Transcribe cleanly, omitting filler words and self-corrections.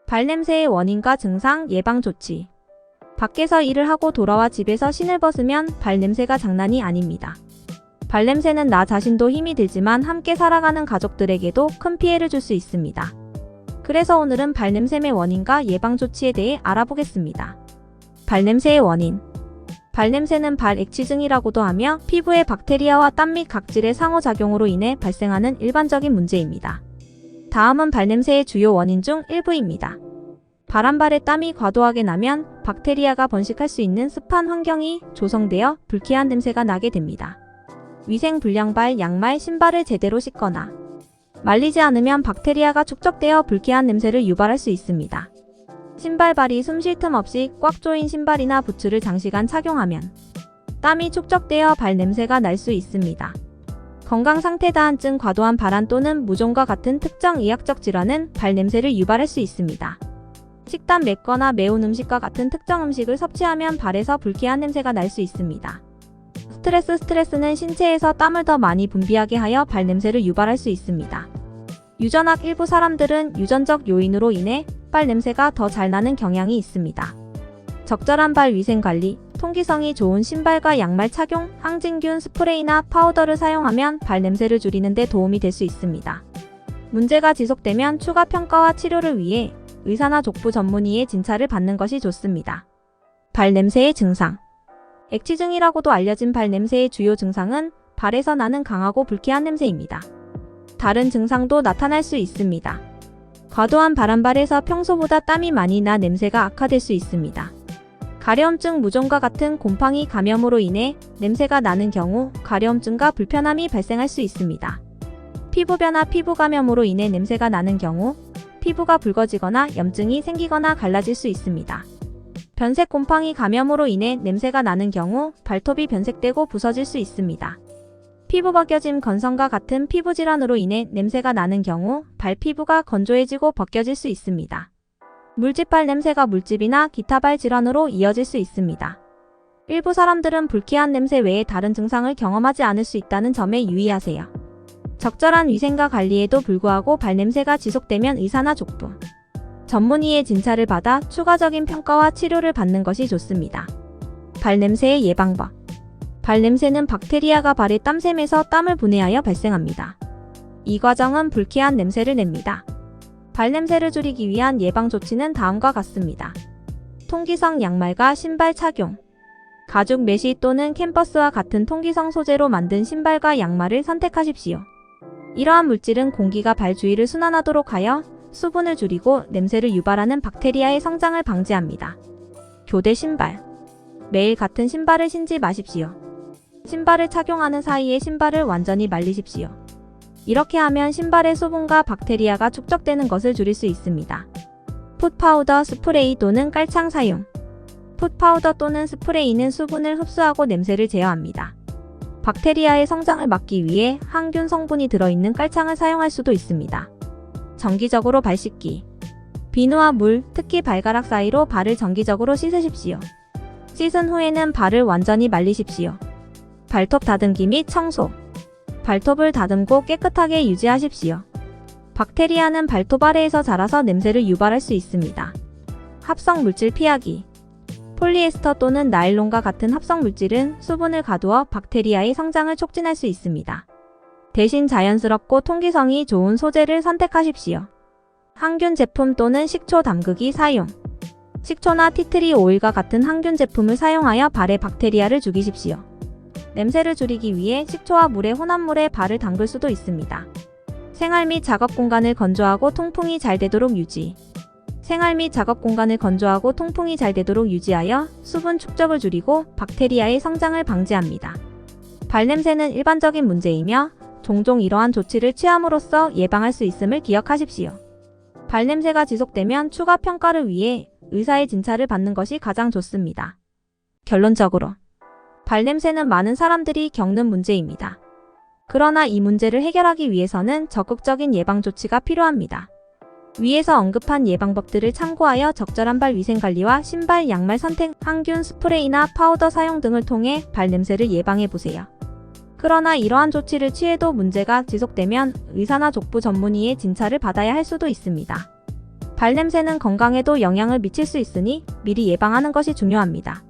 발냄새의 원인과 증상, 예방 조치. 밖에서 일을 하고 돌아와 집에서 신을 벗으면 발냄새가 장난이 아닙니다. 발냄새는 나 자신도 힘이 들지만 함께 살아가는 가족들에게도 큰 피해를 줄 수 있습니다. 그래서 오늘은 발냄새의 원인과 예방 조치에 대해 알아보겠습니다. 발냄새의 원인. 발냄새는 발액취증이라고도 하며 피부의 박테리아와 땀 및 각질의 상호작용으로 인해 발생하는 일반적인 문제입니다. 다음은 발냄새의 주요 원인 중 일부입니다. 발한발에 땀이 과도하게 나면 박테리아가 번식할 수 있는 습한 환경이 조성되어 불쾌한 냄새가 나게 됩니다. 위생 불량발, 양말, 신발을 제대로 씻거나 말리지 않으면 박테리아가 축적되어 불쾌한 냄새를 유발할 수 있습니다. 신발발이 숨 쉴 틈 없이 꽉 조인 신발이나 부츠를 장시간 착용하면 땀이 축적되어 발냄새가 날 수 있습니다. 건강상태 다한증, 과도한 발한 또는 무좀과 같은 특정 의학적 질환은 발냄새를 유발할 수 있습니다. 식단 맵거나 매운 음식과 같은 특정 음식을 섭취하면 발에서 불쾌한 냄새가 날 수 있습니다. 스트레스는 신체에서 땀을 더 많이 분비하게 하여 발냄새를 유발할 수 있습니다. 유전학. 일부 사람들은 유전적 요인으로 인해 발냄새가 더 잘 나는 경향이 있습니다. 적절한 발 위생관리, 통기성이 좋은 신발과 양말 착용, 항진균 스프레이나 파우더를 사용하면 발냄새를 줄이는 데 도움이 될 수 있습니다. 문제가 지속되면 추가 평가와 치료를 위해 의사나 족부 전문의의 진찰을 받는 것이 좋습니다. 발냄새의 증상. 액취증이라고도 알려진 발냄새의 주요 증상은 발에서 나는 강하고 불쾌한 냄새입니다. 다른 증상도 나타날 수 있습니다. 과도한 발한발에서 평소보다 땀이 많이 나 냄새가 악화될 수 있습니다. 가려움증, 무좀과 같은 곰팡이 감염으로 인해 냄새가 나는 경우 가려움증과 불편함이 발생할 수 있습니다. 피부 변화, 피부 감염으로 인해 냄새가 나는 경우 피부가 붉어지거나 염증이 생기거나 갈라질 수 있습니다. 변색 곰팡이 감염으로 인해 냄새가 나는 경우 발톱이 변색되고 부서질 수 있습니다. 피부 벗겨짐, 건성과 같은 피부 질환으로 인해 냄새가 나는 경우 발피부가 건조해지고 벗겨질 수 있습니다. 물집발 냄새가 물집이나 기타 발 질환으로 이어질 수 있습니다. 일부 사람들은 불쾌한 냄새 외에 다른 증상을 경험하지 않을 수 있다는 점에 유의하세요. 적절한 위생과 관리에도 불구하고 발냄새가 지속되면 의사나 족부 전문의의 진찰을 받아 추가적인 평가와 치료를 받는 것이 좋습니다. 발냄새의 예방법. 발냄새는 박테리아가 발의 땀샘에서 땀을 분해하여 발생합니다. 이 과정은 불쾌한 냄새를 냅니다. 발냄새를 줄이기 위한 예방 조치는 다음과 같습니다. 통기성 양말과 신발 착용. 가죽 메쉬 또는 캔버스와 같은 통기성 소재로 만든 신발과 양말을 선택하십시오. 이러한 물질은 공기가 발 주위를 순환하도록 하여 수분을 줄이고 냄새를 유발하는 박테리아의 성장을 방지합니다. 교대 신발. 매일 같은 신발을 신지 마십시오. 신발을 착용하는 사이에 신발을 완전히 말리십시오. 이렇게 하면 신발의 수분과 박테리아가 축적되는 것을 줄일 수 있습니다. 풋파우더, 스프레이 또는 깔창 사용. 풋파우더 또는 스프레이는 수분을 흡수하고 냄새를 제어합니다. 박테리아의 성장을 막기 위해 항균 성분이 들어있는 깔창을 사용할 수도 있습니다. 정기적으로 발 씻기. 비누와 물, 특히 발가락 사이로 발을 정기적으로 씻으십시오. 씻은 후에는 발을 완전히 말리십시오. 발톱 다듬기 및 청소. 발톱을 다듬고 깨끗하게 유지하십시오. 박테리아는 발톱 아래에서 자라서 냄새를 유발할 수 있습니다. 합성 물질 피하기. 폴리에스터 또는 나일론과 같은 합성 물질은 수분을 가두어 박테리아의 성장을 촉진할 수 있습니다. 대신 자연스럽고 통기성이 좋은 소재를 선택하십시오. 항균 제품 또는 식초 담그기 사용. 식초나 티트리 오일과 같은 항균 제품을 사용하여 발에 박테리아를 죽이십시오. 냄새를 줄이기 위해 식초와 물의 혼합물에 발을 담글 수도 있습니다. 생활 및 작업 공간을 건조하고 통풍이 잘 되도록 유지. 생활 및 작업 공간을 건조하고 통풍이 잘 되도록 유지하여 수분 축적을 줄이고 박테리아의 성장을 방지합니다. 발냄새는 일반적인 문제이며 종종 이러한 조치를 취함으로써 예방할 수 있음을 기억하십시오. 발냄새가 지속되면 추가 평가를 위해 의사의 진찰을 받는 것이 가장 좋습니다. 결론적으로 발냄새는 많은 사람들이 겪는 문제입니다. 그러나 이 문제를 해결하기 위해서는 적극적인 예방 조치가 필요합니다. 위에서 언급한 예방법들을 참고하여 적절한 발 위생관리와 신발, 양말 선택, 항균 스프레이나 파우더 사용 등을 통해 발냄새를 예방해보세요. 그러나 이러한 조치를 취해도 문제가 지속되면 의사나 족부 전문의의 진찰을 받아야 할 수도 있습니다. 발냄새는 건강에도 영향을 미칠 수 있으니 미리 예방하는 것이 중요합니다.